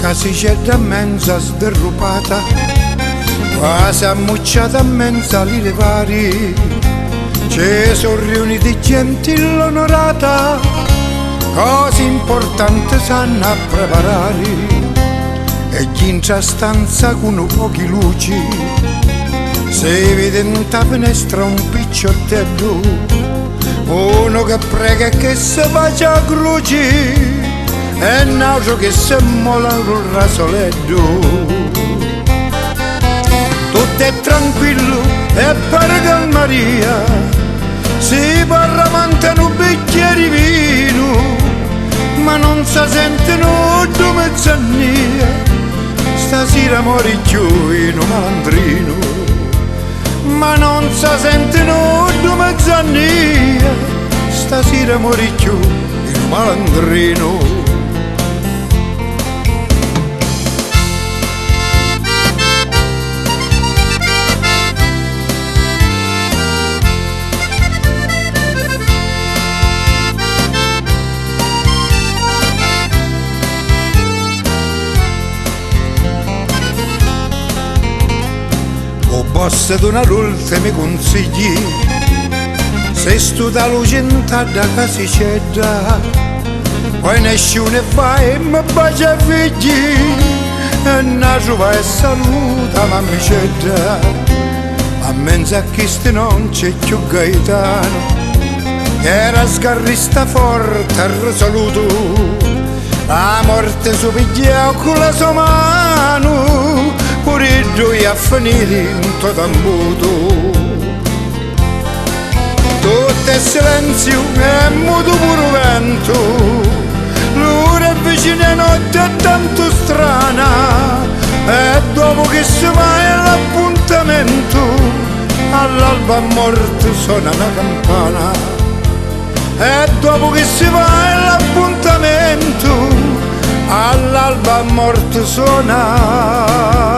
casicetta mezza sderrupata, quasi ammucciata a mezza li vari, ci sono riuniti gente l'onorata, cose importanti sanno a preparare, e chi in stanza con pochi luci, si vede in ta finestra un picciottello, uno che prega e che si faccia a croci, e un altro che si molla col rasoletto. Tutto è tranquillo e pare che Maria si parla mantene un bicchiere di vino, ma non si sentono due mezzannie, stasera muore più in un malandrino, ma non si sentono due mezzannie, stasera muore più in un malandrino. Posso donare ultimi consigli, se stu da lucenta da casicetta, poi nessuno e vai e mi bacia figli, e naso va e saluta mammicetta, a mezzo a chisti non c'è più Gaetano, che era sgarrista forte e risoluto, la morte su pigliò con la sua mano, pure lui a finire in tutto ammuto. Tutto è silenzio e muto pure vento, l'ora è vicina e notte è tanto strana, e dopo che si va è l'appuntamento, all'alba a morte suona una campana, e dopo che si va è l'appuntamento, all'alba a morte suona